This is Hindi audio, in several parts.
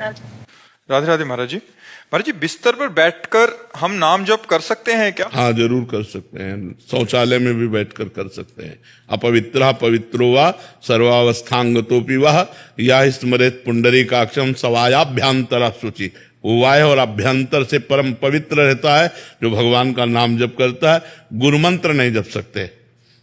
राधे राधे महाराज जी। महाराज जी, बिस्तर पर बैठकर हम नाम जप कर सकते हैं क्या? हाँ, जरूर कर सकते हैं। शौचालय में भी बैठकर कर सकते हैं। अपवित्र पवित्रो वा सर्वावस्थांगतोपि वह या स्मरेत पुंडरीकाक्षम सवायाभ्यंतर शुचि। वो वाय और अभ्यंतर से परम पवित्र रहता है जो भगवान का नाम जप करता है। गुरुमंत्र नहीं जप सकते।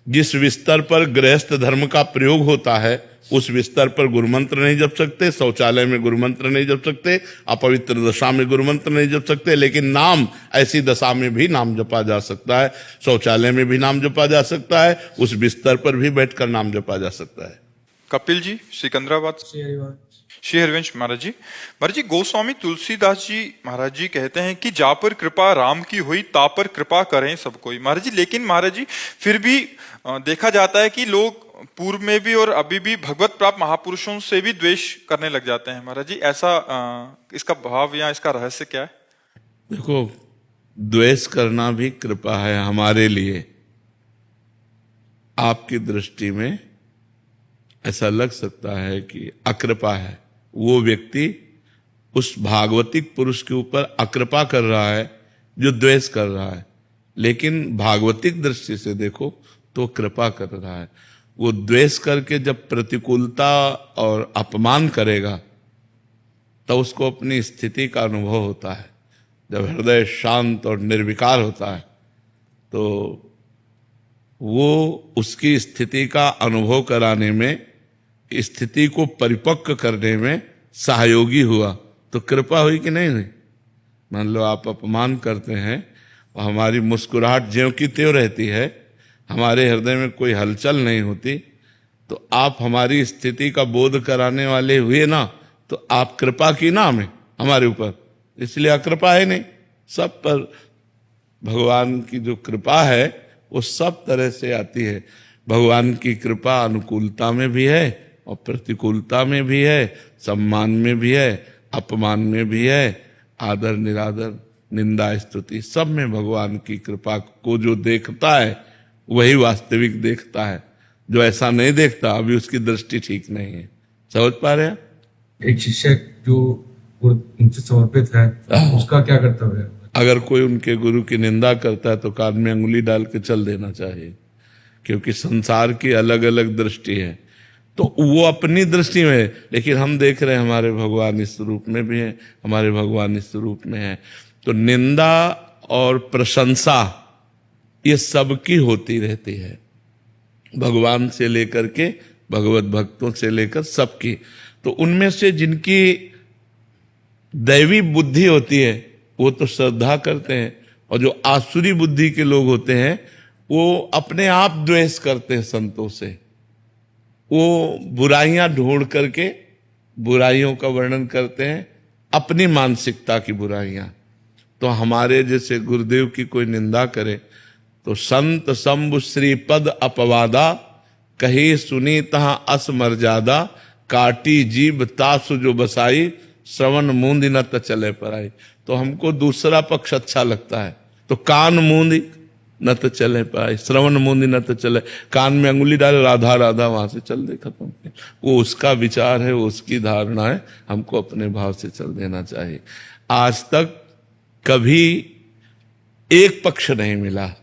जिस बिस्तर पर गृहस्थ धर्म का प्रयोग होता है उस बिस्तर पर गुरुमंत्र नहीं जप सकते, शौचालय में गुरुमंत्र नहीं जप सकते, अपवित्र दशा में गुरुमंत्र नहीं जप सकते। लेकिन नाम ऐसी दशा में भी नाम जपा जा सकता है, शौचालय में भी नाम जपा जा सकता है, उस बिस्तर पर भी बैठकर नाम जपा जा सकता है। कपिल जी सिकंदराबाद। श्री हरिवंश महाराज जी। महाराज जी, गोस्वामी तुलसीदास जी महाराज जी कहते हैं कि जा पर कृपा राम की हुई ता पर कृपा करें सब कोई। महाराज जी, लेकिन महाराज जी फिर भी देखा जाता है कि लोग पूर्व में भी और अभी भी भगवत प्राप्त महापुरुषों से भी द्वेष करने लग जाते हैं। महाराज जी, ऐसा इसका भाव या इसका रहस्य क्या है? देखो, द्वेष करना भी कृपा है हमारे लिए। आपकी दृष्टि में ऐसा लग सकता है कि अकृपा है। वो व्यक्ति उस भागवतिक पुरुष के ऊपर अकृपा कर रहा है जो द्वेष कर रहा है, लेकिन भागवतिक दृष्टि से देखो तो कृपा कर रहा है। वो द्वेष करके जब प्रतिकूलता और अपमान करेगा तो उसको अपनी स्थिति का अनुभव होता है। जब हृदय शांत और निर्विकार होता है तो वो उसकी स्थिति का अनुभव कराने में, स्थिति को परिपक्व करने में सहयोगी हुआ तो कृपा हुई कि नहीं? नहीं। मान लो आप अपमान करते हैं और हमारी मुस्कुराहट ज्यों की त्यों रहती है, हमारे हृदय में कोई हलचल नहीं होती, तो आप हमारी स्थिति का बोध कराने वाले हुए ना, तो आप कृपा की ना हमें हमारे ऊपर, इसलिए अकृपा है नहीं। सब पर भगवान की जो कृपा है वो सब तरह से आती है। भगवान की कृपा अनुकूलता में भी है और प्रतिकूलता में भी है, सम्मान में भी है, अपमान में भी है, आदर निरादर, निंदा स्तुति, सब में भगवान की कृपा को जो देखता है वही वास्तविक देखता है। जो ऐसा नहीं देखता अभी उसकी दृष्टि ठीक नहीं है। समझ पा रहे हैं? एक शिष्य जो उनसे समर्पित है उसका क्या कर्तव्य है? अगर कोई उनके गुरु की निंदा करता है तो कान में अंगुली डाल के चल देना चाहिए, क्योंकि संसार की अलग अलग दृष्टि है। तो वो अपनी दृष्टि में है, लेकिन हम देख रहे हैं हमारे भगवान इस रूप में भी है, हमारे भगवान इस रूप में है। तो निंदा और प्रशंसा ये सबकी होती रहती है, भगवान से लेकर के भगवत भक्तों से लेकर सबकी। तो उनमें से जिनकी दैवी बुद्धि होती है वो तो श्रद्धा करते हैं, और जो आसुरी बुद्धि के लोग होते हैं वो अपने आप द्वेष करते हैं संतों से। वो बुराइयां ढूंढ करके बुराइयों का वर्णन करते हैं, अपनी मानसिकता की बुराइयां। तो हमारे जैसे गुरुदेव की कोई निंदा करे तो संत शंभु श्री पद अपवादा, कही सुनी तहां अस मर्यादा, काटी जीभ तासु जो बसाई, श्रवण मूंदी न त चले पराई। तो हमको दूसरा पक्ष अच्छा लगता है, तो कान मूंदी न तो चले पाए, श्रवण मूंदी न तो चले, कान में अंगुली डाले राधा राधा, वहां से चल दे, खत्म। वो उसका विचार है, वो उसकी धारणा है, हमको अपने भाव से चल देना चाहिए। आज तक कभी एक पक्ष नहीं मिला,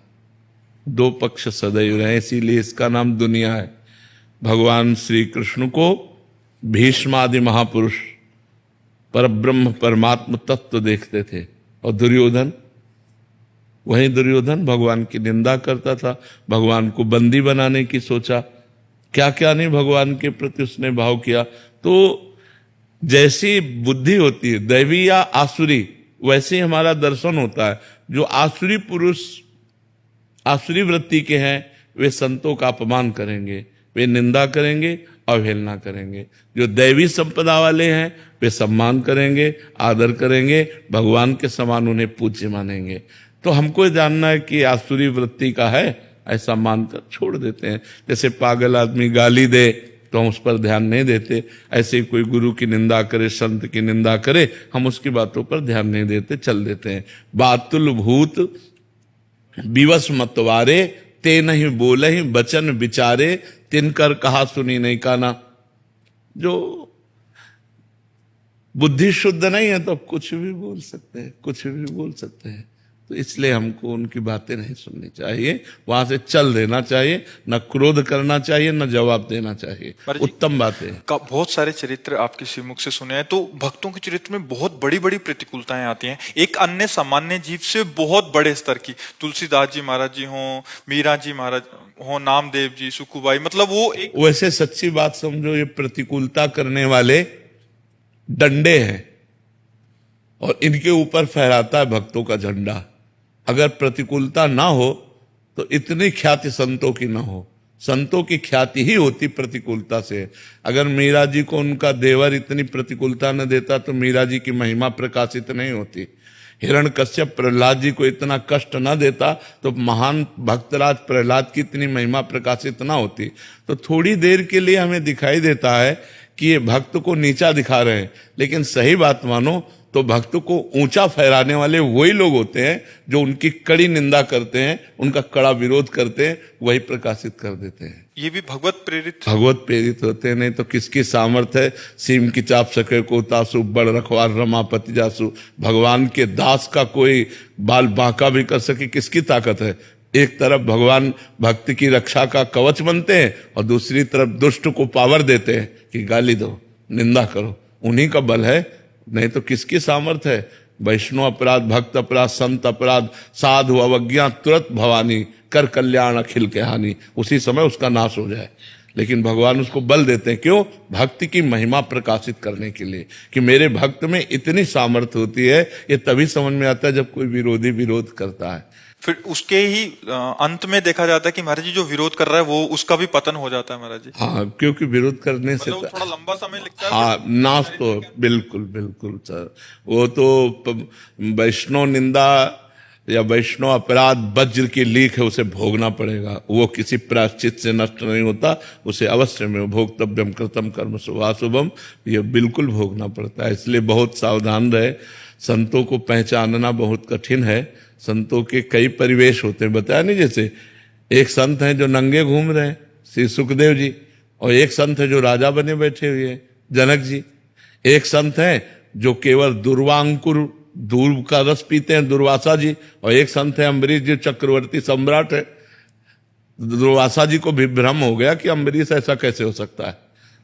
दो पक्ष सदैव रहे, इसीलिए इसका नाम दुनिया है। भगवान श्री कृष्ण को भीष्मादि महापुरुष परब्रह्म परमात्म तत्व देखते थे, और दुर्योधन, वही दुर्योधन भगवान की निंदा करता था, भगवान को बंदी बनाने की सोचा, क्या क्या नहीं भगवान के प्रति उसने भाव किया। तो जैसी बुद्धि होती है दैवी या आसुरी, वैसे ही हमारा दर्शन होता है। जो आसुरी पुरुष आसुरी वृत्ति के हैं वे संतों का अपमान करेंगे, वे निंदा करेंगे, अवहेलना करेंगे। जो दैवी संपदा वाले हैं वे सम्मान करेंगे, आदर करेंगे, भगवान के समान उन्हें पूज्य मानेंगे। तो हमको जानना है कि आसुरी वृत्ति का है, ऐसा मानकर छोड़ देते हैं। जैसे पागल आदमी गाली दे तो हम उस पर ध्यान नहीं देते, ऐसे ही कोई गुरु की निंदा करे, संत की निंदा करे, हम उसकी बातों पर ध्यान नहीं देते, चल देते हैं। बातुल भूत विवश मतवारे, ते नहीं बोले ही बचन विचारे, तिनकर कहा सुनी नहीं काना। जो बुद्धि शुद्ध नहीं है तो कुछ भी बोल सकते हैं, कुछ भी बोल सकते हैं। तो इसलिए हमको उनकी बातें नहीं सुननी चाहिए, वहां से चल देना चाहिए, न क्रोध करना चाहिए, न जवाब देना चाहिए। उत्तम बातें हैं। का बहुत सारे चरित्र आपके श्रीमुख से सुने हैं, तो भक्तों के चरित्र में बहुत बड़ी बड़ी प्रतिकूलताएं आती हैं। एक अन्य सामान्य जीव से बहुत बड़े स्तर की, तुलसीदास जी महाराज जी हों, मीरा जी महाराज हों, नामदेव जी, सुखुबाई, मतलब वो एक वैसे सच्ची बात समझो, ये प्रतिकूलता करने वाले डंडे हैं और इनके ऊपर फहराता है भक्तों का झंडा। अगर प्रतिकूलता ना हो तो इतनी ख्याति संतों की ना हो। संतों की ख्याति ही होती प्रतिकूलता से। अगर मीरा जी को उनका देवर इतनी प्रतिकूलता न देता तो मीरा जी की महिमा प्रकाशित नहीं होती। हिरण्यकश्यप प्रहलाद जी को इतना कष्ट न देता तो महान भक्तराज प्रहलाद की इतनी महिमा प्रकाशित ना होती। तो थोड़ी देर के लिए हमें दिखाई देता है कि ये भक्त को नीचा दिखा रहे हैं, लेकिन सही बात मानो तो भक्त को ऊंचा फहराने वाले वही लोग होते हैं जो उनकी कड़ी निंदा करते हैं, उनका कड़ा विरोध करते हैं, वही प्रकाशित कर देते हैं। ये भी भगवत प्रेरित होते हैं। नहीं तो किसकी सामर्थ्य है सीम की चाप सके को तासु, बड़ रखवार रमापति जासु। भगवान के दास का कोई बाल बांका भी कर सके, किसकी ताकत है? एक तरफ भगवान भक्त की रक्षा का कवच बनते हैं और दूसरी तरफ दुष्ट को पावर देते हैं कि गाली दो, निंदा करो। उन्हीं का बल है, नहीं तो किसकी सामर्थ्य है? वैष्णव अपराध, भक्त अपराध, संत अपराध, साधु अवज्ञा तुरंत भवानी, कर कल्याण अखिल के हानि। उसी समय उसका नाश हो जाए। लेकिन भगवान उसको बल देते हैं, क्यों? भक्ति की महिमा प्रकाशित करने के लिए, कि मेरे भक्त में इतनी सामर्थ्य होती है। ये तभी समझ में आता है जब कोई विरोधी विरोध करता है। फिर उसके ही अंत में देखा जाता है कि महाराज जी जो विरोध कर रहा है वो उसका भी पतन हो जाता है महाराज जी। हाँ, क्योंकि विरोध करने से मतलब थोड़ा लंबा समय लगता है। हाँ, नाश तो बिल्कुल बिल्कुल सर। वो तो वैष्णव निंदा या वैष्णव अपराध वज्र की लीक है, उसे भोगना पड़ेगा। वो किसी प्रायश्चित से नष्ट नहीं होता, उसे अवश्य में भोक्तव्यम कृतम कर्म शुभाशुभम, ये बिल्कुल भोगना पड़ता है। इसलिए बहुत सावधान रहे। संतों को पहचानना बहुत कठिन है। संतों के कई परिवेश होते हैं, बताया नहीं। जैसे एक संत हैं जो नंगे घूम रहे हैं, श्री सुखदेव जी, और एक संत है जो राजा बने बैठे हुए हैं, जनक जी। एक संत है जो केवल दुर्वांकुर दूर का रस पीते हैं, दुर्वासा जी, और एक संत है अम्बरीश जी, चक्रवर्ती सम्राट है। दुर्वासा जी को भी भ्रम हो गया कि अम्बरीश ऐसा कैसे हो सकता है,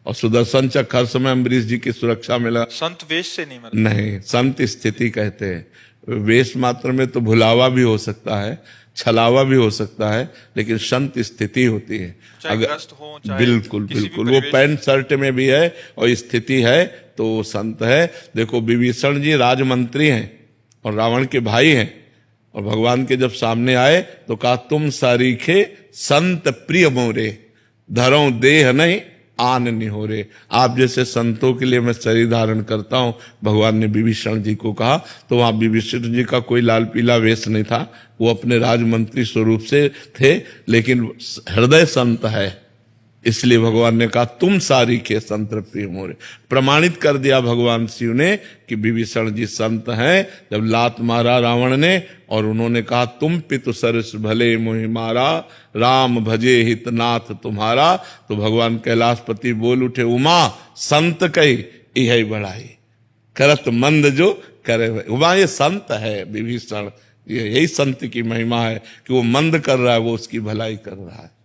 और सुदर्शन चक्र हर समय अम्बरीश जी की सुरक्षा मिला। संत वेश से नहीं, संत स्थिति कहते हैं। वेश मात्र में तो भुलावा भी हो सकता है, छलावा भी हो सकता है, लेकिन संत स्थिति होती है। अगर बिल्कुल बिल्कुल वो पैंट शर्ट में भी है और स्थिति है तो वो संत है। देखो विभीषण जी राजमंत्री हैं और रावण के भाई हैं, और भगवान के जब सामने आए तो कहा तुम सारीखे संत प्रिय मोरे, धरो देह नहीं आन निहोरे। आप जैसे संतों के लिए मैं शरीर धारण करता हूं, भगवान ने विभीषण जी को कहा। तो वहां विभीषण जी का कोई लाल पीला वेश नहीं था, वो अपने राजमंत्री स्वरूप से थे, लेकिन हृदय संत है। इसलिए भगवान ने कहा तुम सारी के संत प्रिय मोरे। प्रमाणित कर दिया भगवान शिव ने कि विभीषण जी संत हैं। जब लात मारा रावण ने और उन्होंने कहा तुम पितु सरस भले मोहि मारा, राम भजे हितनाथ तुम्हारा, तो भगवान कैलाशपति बोल उठे उमा संत कही यही बढ़ाई, करत मंद जो करे। उमा ये संत है विभीषण, यही संत की महिमा है कि वो मंद कर रहा है, वो उसकी भलाई कर रहा है।